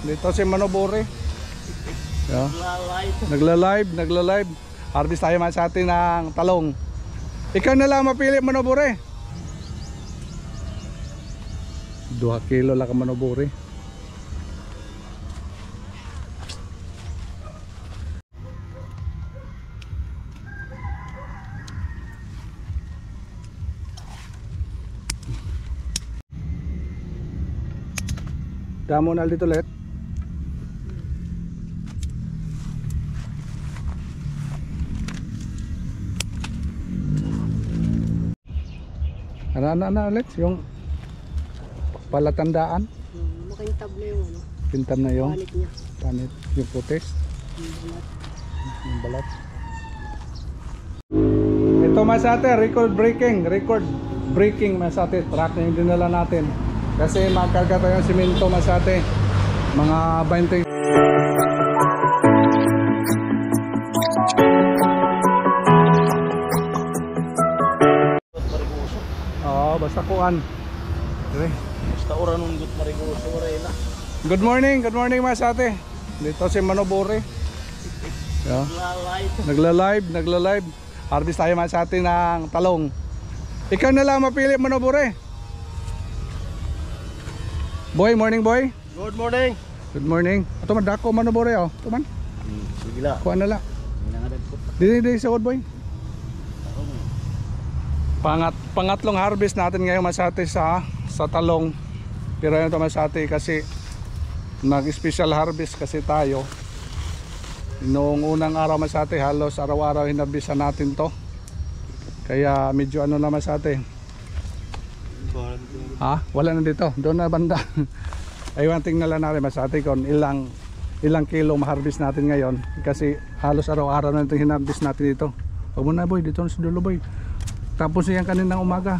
Dito si Manobore. Yeah. Nagla-live. Harvest tayo man sa atin ng talong. Ikaw na lang mapili, Manobore. 2 kilo lang ka, Manobore. Damo na dito ulit. Ano ulit yung palatandaan. Makintab na yung ano. Pintab na yung Panit niya. panit, yung putis. Yung balat. Ito masate, record breaking masate. Truck na yung dinala natin. Kasi magkarga tayo ng simento masate. Mga 20. Basta kuan. Okay. Basta oran ng gut marigoso na. Good morning masate. Dito si Manobore. Yeah. Nagla-live. Harvest tayo masate ng talong. Ikaw na lang mapili, Manobore. Boy, morning boy. Good morning. Good morning. Ato man dako Manobore oh. Ato man. Sige la. Kuan na la. Dili sa boy. Pangatlong harvest natin ngayon masate sa talong. Pero ito masate kasi nag-special harvest kasi tayo. Noong unang araw masate halos araw-araw hinarvestan natin to. Kaya medyo ano na masate. Ha? Wala na dito. Doon na banda. Aywan tingnan lang natin masate kung ilang kilo ma-harvest natin ngayon. Kasi halos araw-araw na itong hinarvest natin dito. Huwag mo na boy, dito na sa dulo boy. Tapos yan kaninang umaga.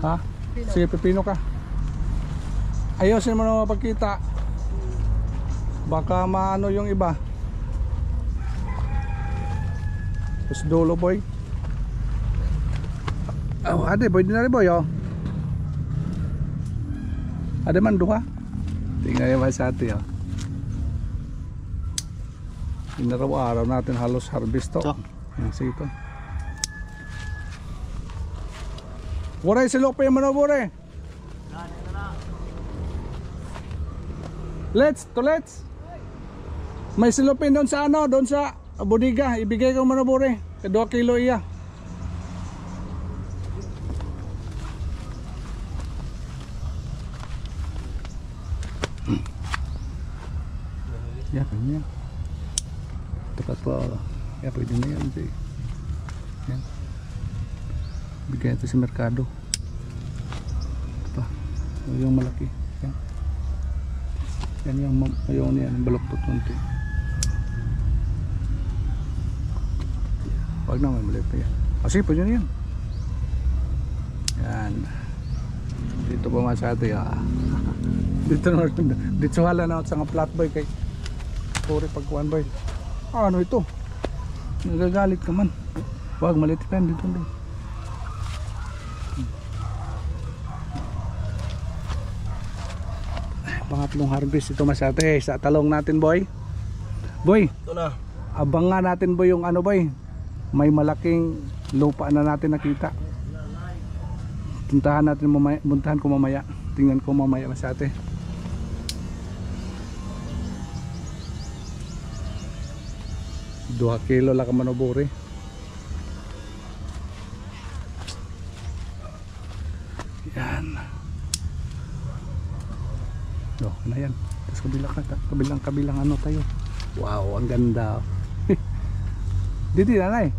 Ha? Sige, pipino ka. Ayusin mo na mapagkita. Baka maano yung iba. Tapos dulo boy. Oh, ade boy, dinari boy oh. Ade man duha. Tingnan yung masati oh. Inaraw-araw natin halos harvest to. Sige to. Waray silok pa yung Manobore. Let's. May silopin doon sa ano, doon sa bodega. Ibigay ko Manobore. 2 kilo iya. Ya, kanya. Tepat po. Ya, pwede na yan. Yan. Bigyan ito sa merkado. Ito pa. Yung malaki. Yan. Yan yung baloktot konti. Huwag na may maliit pa yan. Kasi po yun yan. Yan. Dito pa masate ah. Dito hala na sa nga flat boy kay puri pagkuhan boy. Ano ito? Nagagalit ka man. Huwag maliit pa yan dito doon. Pangatlong harvest ito masate sa talong natin boy. Boy, Ito na. abangan natin boy yung ano boy. May malaking lupa na natin nakita. Puntahan ko mamaya. Tingnan ko mamaya masate. Dua kilo lang ka Manobore. Yan. Oh, na yan. Tapos kabilang ano tayo. Wow, ang ganda. Dito na eh.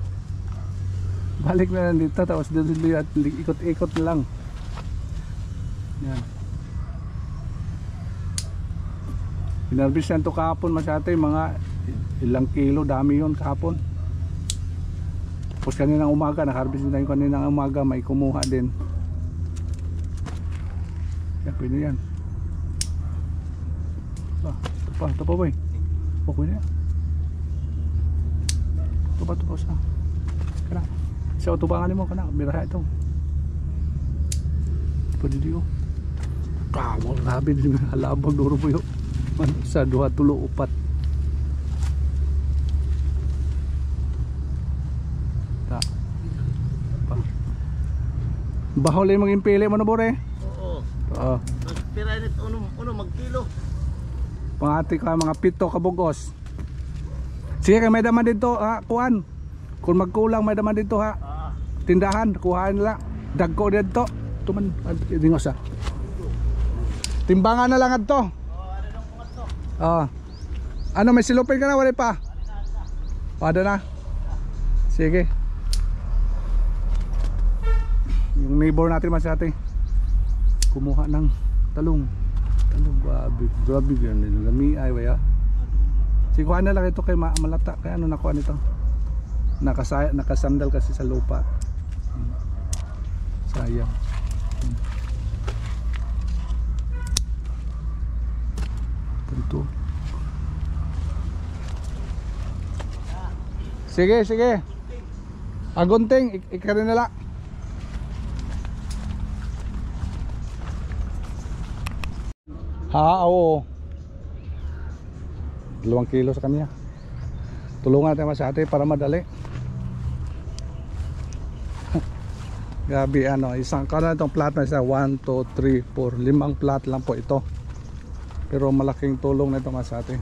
Balik na lang dito tapos dito ikot-ikot na lang. Yan. Hinarvest yan to kahapon masate, mga ilang kilo, dami yun kahapon. Tapos kaninang umaga, nakaharvest din tayo kaninang umaga, may kumuha din. Yan, pwede yan. Ito pa boy. Okay na yan. Ito pa sa kana. Sa utubangan mo kana, biraha ito. Pwede diyo. Kamu grabe din halabag duro po yun. Sa 2 tulo 4. Ta. Pa. Bahol yung maging pili mo na bore. Oo. Oo. Magpira nit uno magkilo. Pangati ka mga 7 kabugos. Sige kay may daman dito ha, kuan. Kung magkulang may daman dito ha. Tindahan, kuhain nila. Dagko dito. Tuman, dingos ha. Timbangan na lang adto. Ano may silupin ka na wala pa? Pada na. Sige. Yung neighbor natin masate. Kumuha ng talong. Grabe yan. Lami ay waya. Sige kuha na lang ito kay malata. Kaya ano nakuha nito? Nakasandal kasi sa lupa. Sayang. Ito. Sige. Agunting, ikarin nila. Oo. 2 kilo sa kanya. Tulungan natin sa ate para madali. Grabe ano, isang kano itong plat na isa 1, 2, 3, 4, 5 plat lang po ito. Pero malaking tulong na ito mas ate.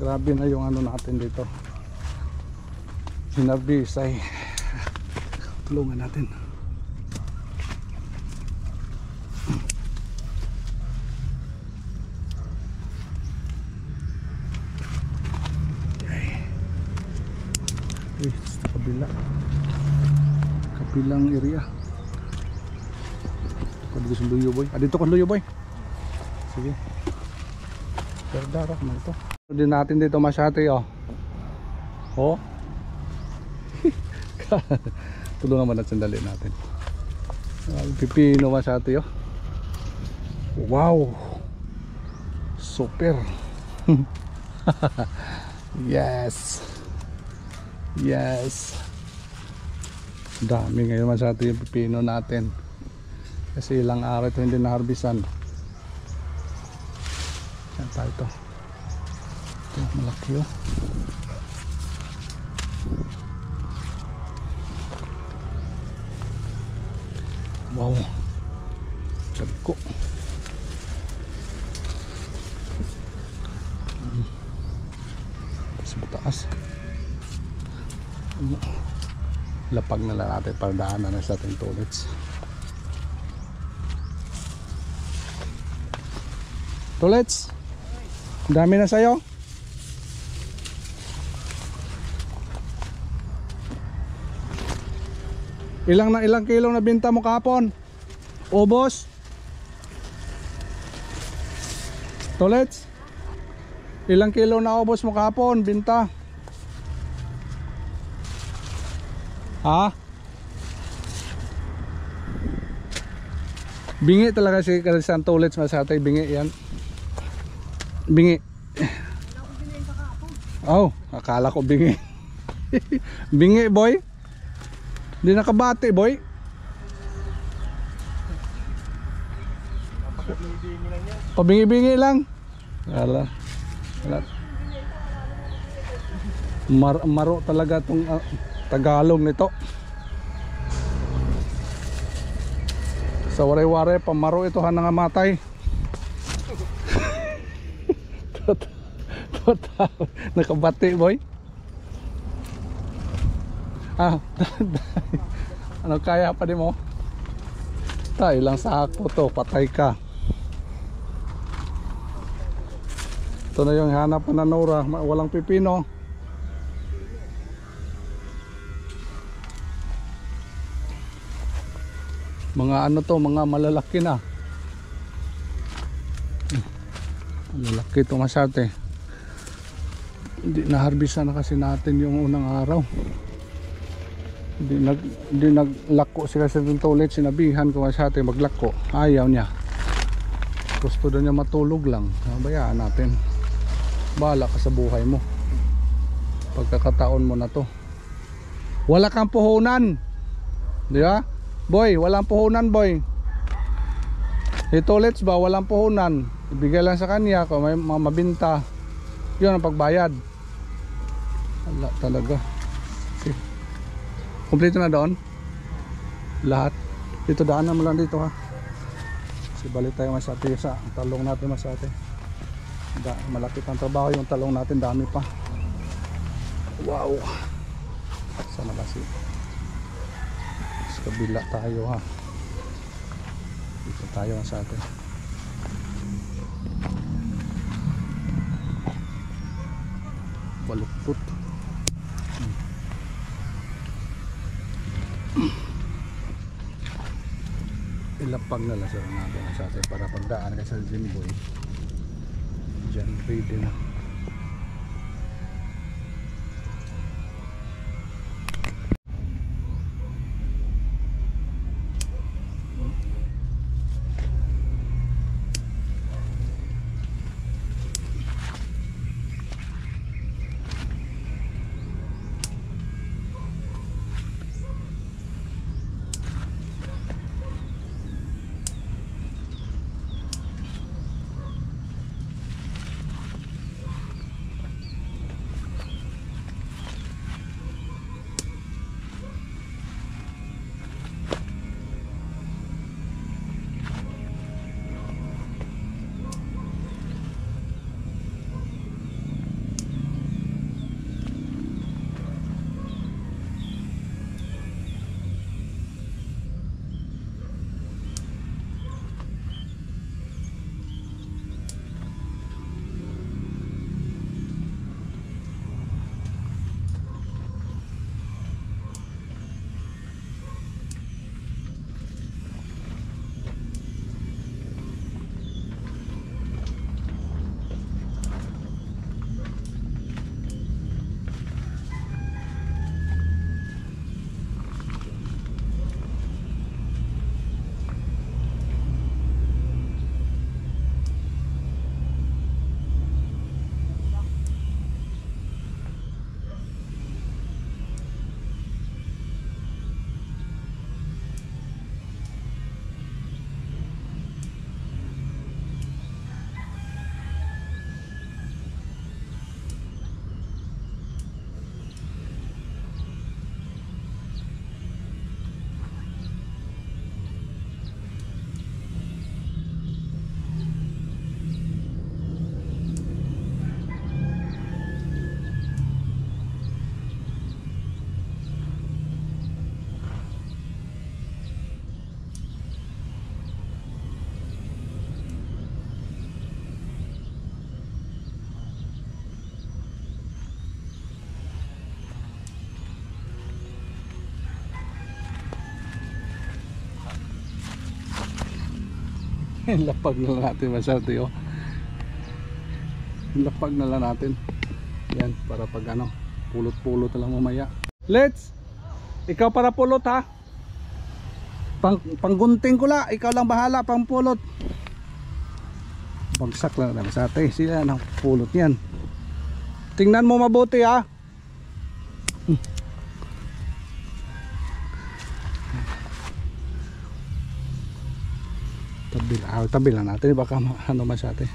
Grabe na yung ano natin dito. Hinarbis ay tulungan natin. Sa kabilang area. Dito sa Luyo boy. Dito ko Luyo boy. Sige. Perdarak na ito. Din natin dito masyate oh. Oh. Tulungan mo na sandali natin. Pipino masyate oh. Wow. Super. Yes. Dami ngayon masyado yung pipino natin kasi ilang araw ito hindi na-harbisan. Saan tayo ito? Ito malaki oh. Wow, sagko. Sa taas lapag na lang natin para daanan na sa ating toilets. Toilets, dami na sa'yo. Ilang kilo na binta mo kahapon? Ubos? Toilets, ilang kilo na ubos mo kahapon binta? Ha? Bingi talaga si Karisan Toilets masatay, bingi yan. Bingi. Oh, akala ko bingi. Bingi boy. Hindi nakabati boy. Pabingi-bingi lang. Wala. Maro talaga tong Tagalog nito. Sa waray-waray pamaro ito hanangamatay. Nakabati boy. Ano kaya pa di mo? Tayo lang sako to, patay ka. Ito na yung hanapan na Nora, walang pipino. Mga ano to, mga malalaki na. Malalaki ito masyate. Hindi naharbisan na kasi natin yung unang araw. Hindi naglako si Karisan Toilets. Sinabihan ko masyate maglako. Ayaw niya. Gusto daw niya matulog lang. Bayaan natin. Bahala ka sa buhay mo. Pagkakataon mo na to. Wala kang puhunan. Di ba? Boy, walang puhunan boy. Toilets ba? Walang puhunan. ibigay lang sa kanya kung may mabinta, yun ang pagbayad. Wala talaga. Okay. Kompleto na doon lahat. Dito daanan mo lang dito ha. Kasi balik tayo Masate sa talong natin Masate. Malapit ang trabaho yung talong natin, dami pa. Wow. Sana kasi sa kabila tayo ha. Dito tayo Masate. Baluktot. Ilapag na lang sila natin Masate para pagdaan kasi sa Jimboy dyan ready na. Lapag na lang natin Masate oh. Lapag na lang natin. Yan para pag ano, pulot-pulot na lang mamaya. Let's. Ikaw para pulot ha. Panggunting ko la, ikaw lang bahala pang pulot. Bagsak lang na Masate. Sila nang pulot yan. Tingnan mo mabuti ha. Tabi lang natin baka ano Masate.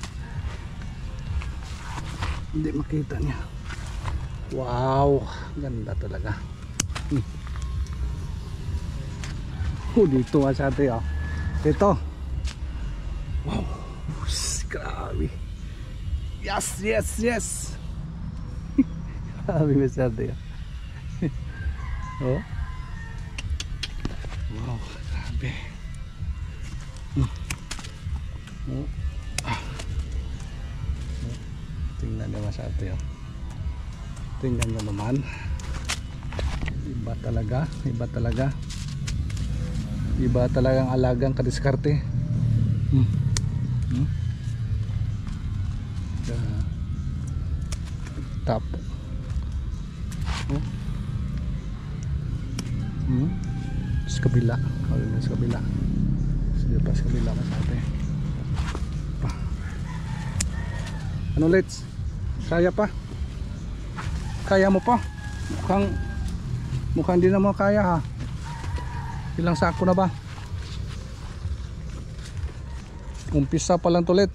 Hindi makita niya. Wow, ganda talaga. Dito Masate oh. Ito. Wow. Grabe. Yes. Grabe Masate oh. Oh. Wow, grabe. Tingnan niyo Masate oh. Tingnan niyo naman. Iba talaga. Iba talagang alagang kadiskarte. Tap. Sa kabila. Sa kabila. Sa kabila Masate. Ano let's? Kaya pa? Kaya mo pa? Mukhang hindi na mo kaya ha. Ilang sako na ba? Umpisa pa lang tulit.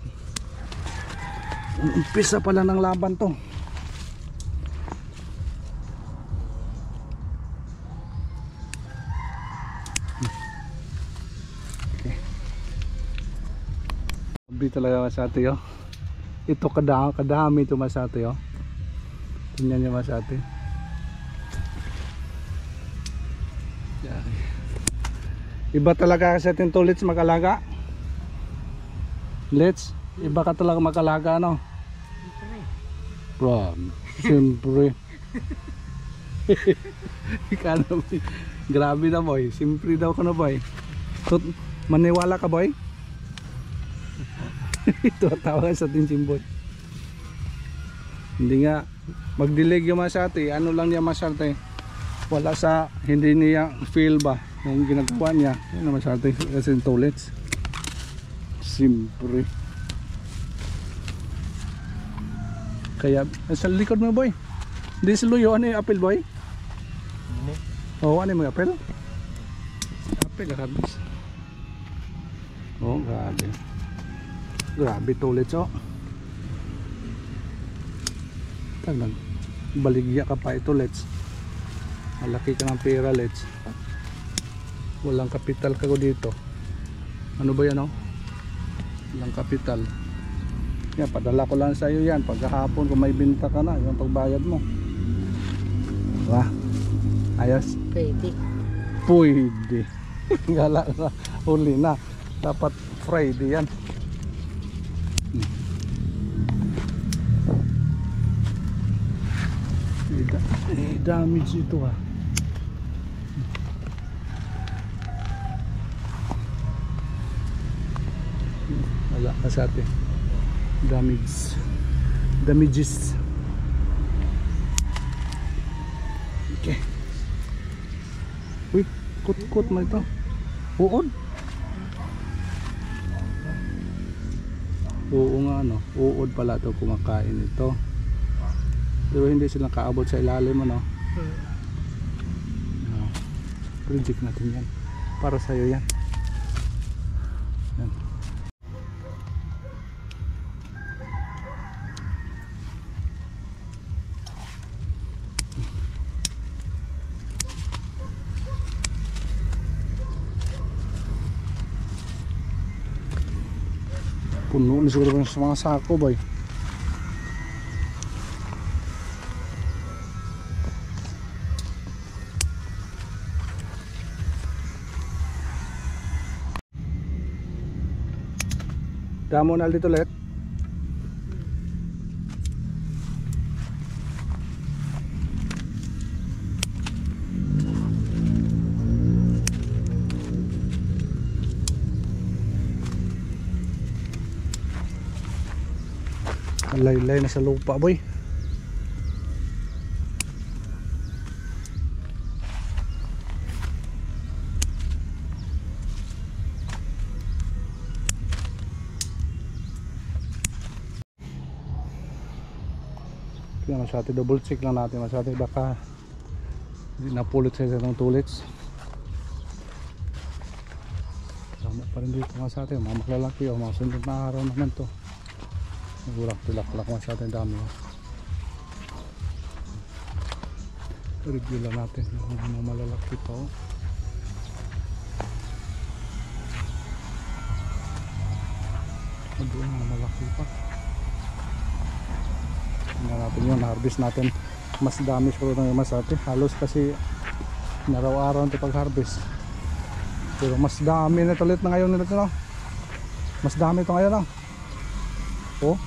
Umpisa pala ng laban to. Okay. Sabi talaga masate oh. Ito kadami ito masate oh. Tingnan niyo masate. Yan. Iba talaga kasi ating tulits mag-alaga. Let's iba ka talaga mag-alaga no. Bro, siyempre. Ikaw na boy. Grabe na boy. Siyempre daw ka na boy. Maniwala ka boy? Ito tawag sa ating simboy. Hindi nga magdilig yung masate. Ano lang niya masate. Wala sa hindi niya feel ba yung ginagawa niya. Yun naman masate kasi tulits. Siyempre. Kaya sa likod mo boy. Hindi si Luyo. Ano yung apple boy? Oo, ano yung apple? Apple harvest. Oo, grabe. Grabe tulits oh. Tagnan. Baligya ka pa ito let's. Malaki ka ng pera let's. Walang kapital ka ko dito. Ano ba yan oh? Walang kapital. Yan, padala ko lang sa iyo yan. Pagkahapon kung may binta ka na, yung pagbayad mo. Diba? Ayos? Pwede. Pwede. Gala na. Huli na. Dapat Friday yan. Damage ito ha. Wala ka sa atin. Damages. Okay. Uy, kut mo ito. Uod. Oo nga no. Uod pala ito kumakain ito. Pero hindi sila kaabot sa ilalim ano. No. Project natin yan. Para sa'yo yan. Yan. Puno na siguro sa mga sako boy. Damo na dito ulit. Laylay na sa lupa boy. Kaya masyati double check lang natin masyati baka hindi napulot sa isang tulits. Tama pa rin dito masyati mga maklalaki o mga sundot na araw naman to. Nagulak tulak masyati dami. Review lang natin yung mga malalaki pa oh. Doon mga malaki pa. Tingnan natin yun, harvest natin. Mas dami siguro ng masate. Halos kasi naraw-araw ito pag harvest. Pero mas dami na ulit na ngayon nito no? Mas dami ito ngayon no? Oh,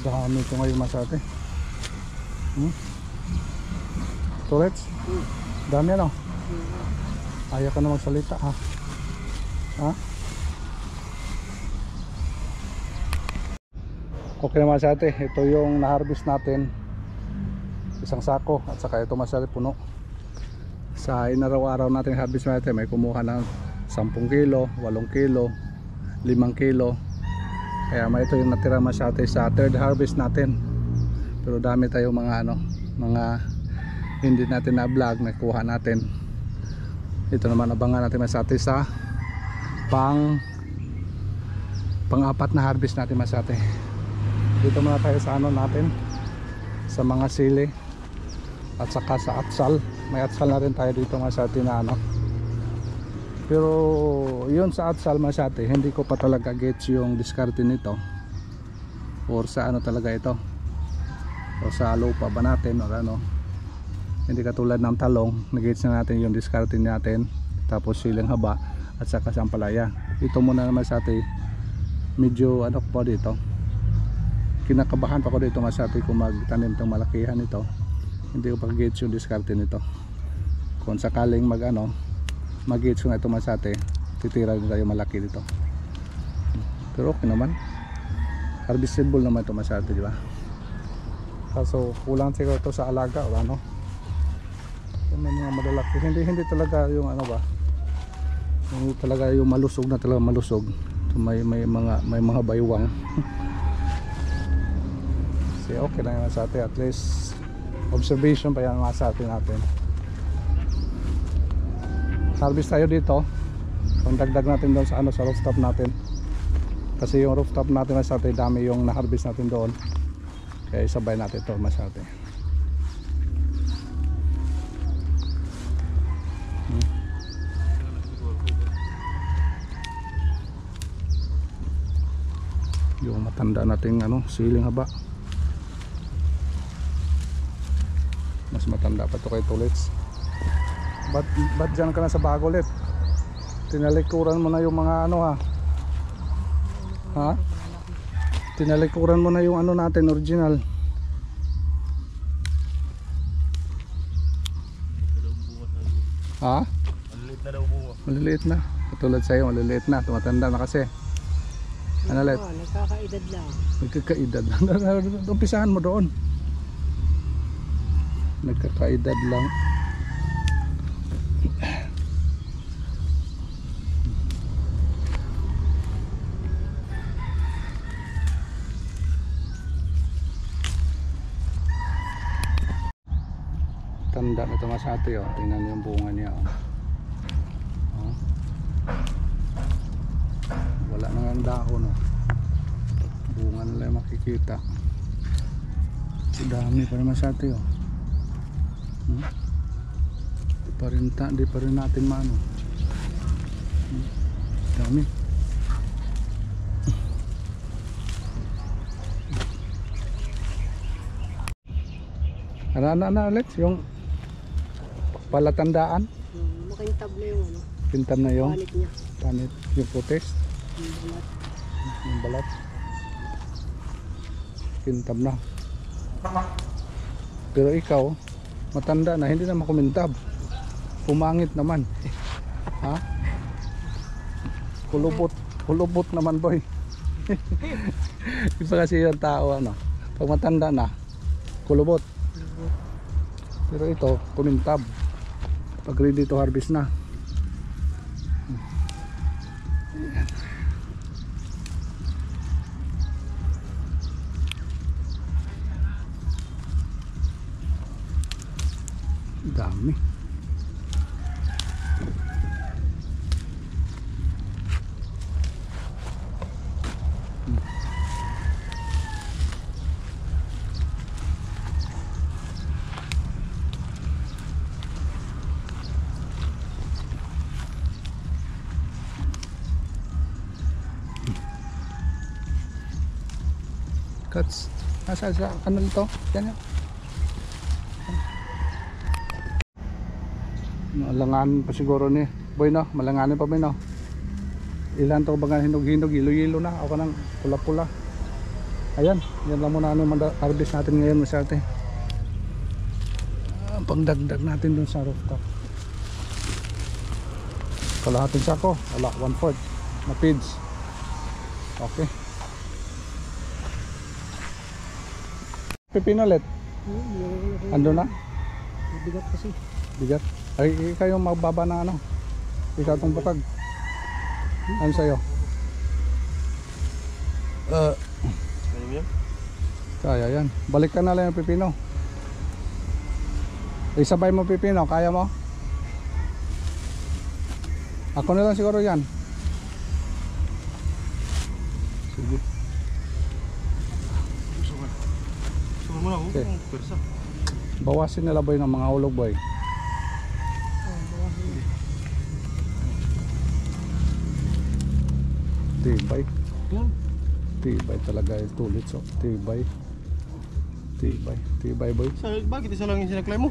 mas dami ito ngayon masate. Turets? Dami ano? Ayaw ka na magsalita ha? Ha? Okay naman sa ate, ito yung na-harvest natin. Isang sako at saka ito masyari puno. Sa inaraw-araw natin harvest natin may kumuha ng 10 kilo, 8 kilo, 5 kilo. Kaya may ito yung natira masyari sa third harvest natin. Pero dami tayo mga mga hindi natin na vlog na kuha natin. Ito naman abangan natin masyari sa pang-apat na harvest natin Masate. Dito muna tayo sa ano natin, sa mga sili at saka sa atsal. May atsal na rin tayo dito Masate na ano. Pero yun sa atsal Masate, hindi ko pa talaga gets yung diskarte nito, or sa ano talaga ito, o sa lupa ba natin o ano. Hindi katulad ng talong, nag-gets na natin yung diskarte natin, tapos siling haba at saka sampalaya. Ito muna naman sa atin, medyo ano po dito, kinakabahan pa ko dito Masate kung magtanim itong malakihan ito. Hindi ko pa gets yung diskarte nito. Kung sakaling mag ano, mag-gets ko na ito Masate, titira din tayo malaki dito. Pero okay naman, harvestable naman ito Masate, di ba? Kaso kulang siguro ito sa alaga o ano. May mga malalaki, hindi talaga yung ano ba, hindi talaga yung malusog na talaga malusog. So may mga baywang. Kasi okay lang yan sa atin, at least observation pa yan sa atin natin. Harvest tayo dito, kung dagdag natin doon sa ano, sa rooftop natin, kasi yung rooftop natin sa atin, dami yung na-harvest natin doon, kaya isabay natin ito sa atin. Yung matanda nating ano, siling haba, mas matanda pa to kay Tulits. Ba't dyan ka na sa bago ulit? Tinalikuran mo na yung mga ano ha? Tinalikuran mo na yung ano natin, original. Ha? Maliliit na daw bunga. Maliliit na. Katulad sa'yo, maliliit na. Tumatanda na kasi. Ano ulit? Nagkakaedad lang. Nagkakaedad lang. Umpisahan mo doon. Nagkakaedad lang. Tanda na ito Masate, oh. Tingnan niyo yung bunga niya, oh. Oh. Wala na ang dahon, oh. Bunga na lang makikita. Dami pa naman Masate, oh. Di pa rin natin maano. Dami. Ano ulit yung palatandaan? Makintab na yung ano. Pintam na yung Palit niya. panit, yung putis, Yung balat. yung balat. Pintam na. Pero ikaw, matanda na, hindi na makumintab. Pumangit naman. Ha? Kulubot naman boy. Iba kasi yung tao ano. Pag matanda na, kulubot. Pero ito, kumintab. Pag ready to harvest na. Dami. Cuts. Nasa sa ano ito? Yan yan. Malanganin pa siguro ni boy no, malanganin pa boy no. Ilan to baga hinog-hinog, ilo-ilo na, ako nang pula-pula. Ayan, yan lang muna ano harvest natin ngayon Masate. Pangdagdag natin dun sa rooftop. Kalahating sako, wala, 1/4 na feeds. Okay. Pipino ulit. Ando na? Bigat kasi. Bigat. Ay, kayo magbaba ng ano? Ikaw itong bukag. Ano sa'yo? Ano yan? Kaya yan. Balik ka na lang yung pipino. Isabay mo pipino. Kaya mo? Ako na lang siguro yan. Okay. Pwersa. Bawasin nila boy ng mga ulog boy. Tibay. Yan. Tibay talaga yung tulit so. Tibay. Tibay. Tibay boy. Bakit isa lang yung sinaklay mo?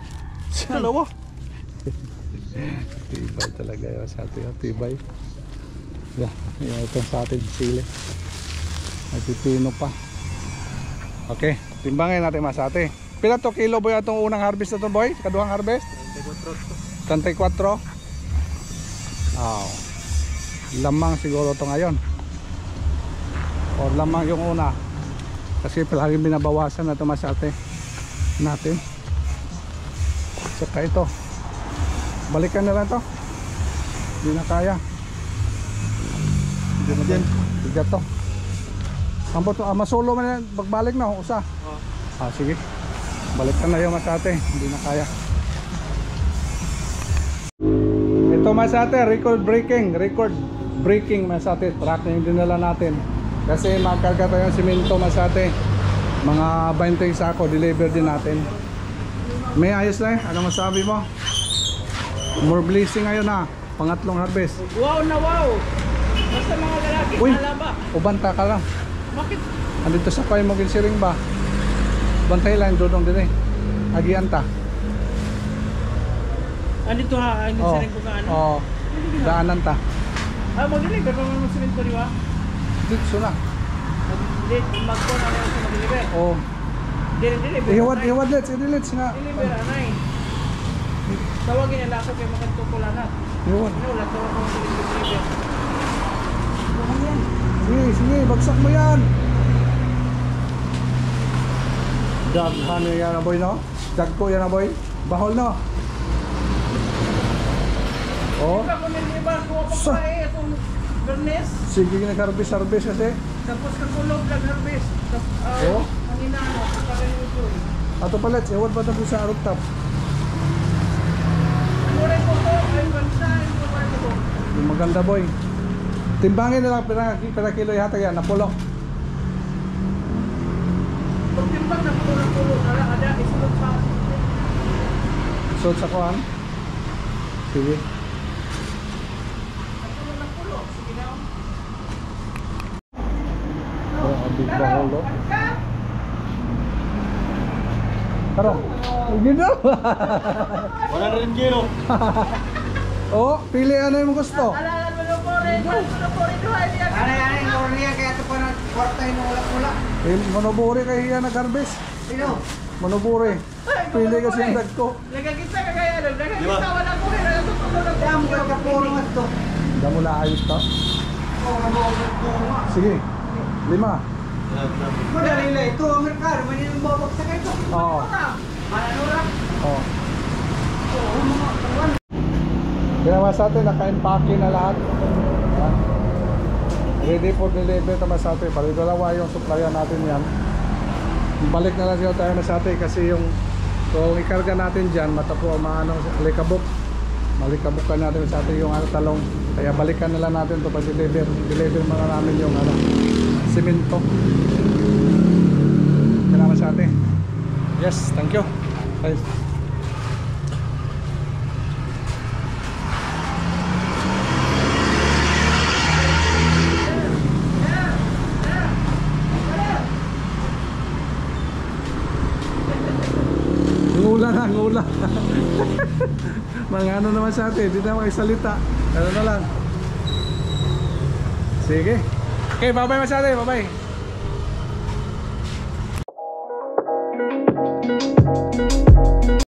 Dalawa. Tibay talaga yun sa atin. Tibay. Yeah, ito sa atin sili. May pipino pa. Okay, timbangin natin mas ate. Pila to kilo boy atong unang harvest na to boy? Kaduhang harvest? 34. Wow. Lamang siguro to ngayon. O lamang yung una. Kasi palagi binabawasan na to mas ate natin. Saka ito. Balikan na lang to. Hindi na kaya. Hindi na din. Tiga to. Ambot to, masolo man yan. Pagbalik na, usa. Sige. Balikan na yung masate. Hindi na kaya. Ito masate, record breaking masate. Truck na yung dinala natin. Kasi makarga tayo ng simento masate. Mga 20 sako, deliver din natin. May ayos na eh. Ano masabi mo? More blessing ngayon na. Pangatlong harvest. Wow na wow! Basta mga lalaki, Uy, halaba. ubanta ka lang. Bakit? Andito sa pay mo ginsiring ba? Bantay lang dodong din eh. Agian ta. Andito ha, andito sa rin ko ka ano? Oh. Daanan ta. Mag-deliver pa mo sa ko di ba? Dito na. Mag-call na lang sa mag-deliver. Oh. Deliver. Iwad let's nga. Deliver, anay. Tawagin nila ako kay makatukulanat. Iwad. Wala tawag ko sa deliver. Sige, bagsak mo yan. Daghan yan na boy no? Dagko yan na boy. Bahol no? Oh. Ikaw kung nilibar ko ako Sa- pa eh, itong garnes. Sige nag-harvest kasi. Tapos kakulog, nag-harvest. Oh. Kanina ano, pagkaganyan ito eh. Ato pala, iwad ba tayo sa rooftop? Ano rin po to? Ay, bansa. Ano rin po to? Yung maganda boy. Timbangin na lang pera kilo yata yan, napulok. Pag timbang na pulo, ada, isulot pa. So sa kuhan. Sige. Pulo, sige na. Oh, big bahol oh. Tara. Gino. 100 kilo. Oh, pili ano yung gusto. Alalan mo na po rin. Ano po rin doon? Ano Korea kaya ito pa ng kwarta yung wala-wala. Monoburi kay hiya nag-harvest. Sino? Monoburi. Pili kasi yung dagko. Nagkakita ka kaya doon. Nagkakita wala ko rin. Ano ito? Damo ka kapuro nga ito. Damo na ayos to. Sige. 5. Madali lang ito. Amerikano. Mali nang babagsak ito. Oo. Ano lang? Oh. Ginawa sa atin, naka-empake na lahat. Yan. Ready for delivery naman sa atin. Bali dalawa yung supplyan natin yan. Balik na lang siya tayo na sa atin kasi yung kung ikarga natin dyan, matapo maano, malikabukan natin sa atin yung talong. Kaya balikan na lang natin ito pag deliver muna namin yung simento. Kailangan sa atin. Yes, thank you. Bye. Ngula. Mga ano naman sa atin, hindi na makaisalita. Ano na lang. Sige. Okay, bye-bye mas ate, bye-bye.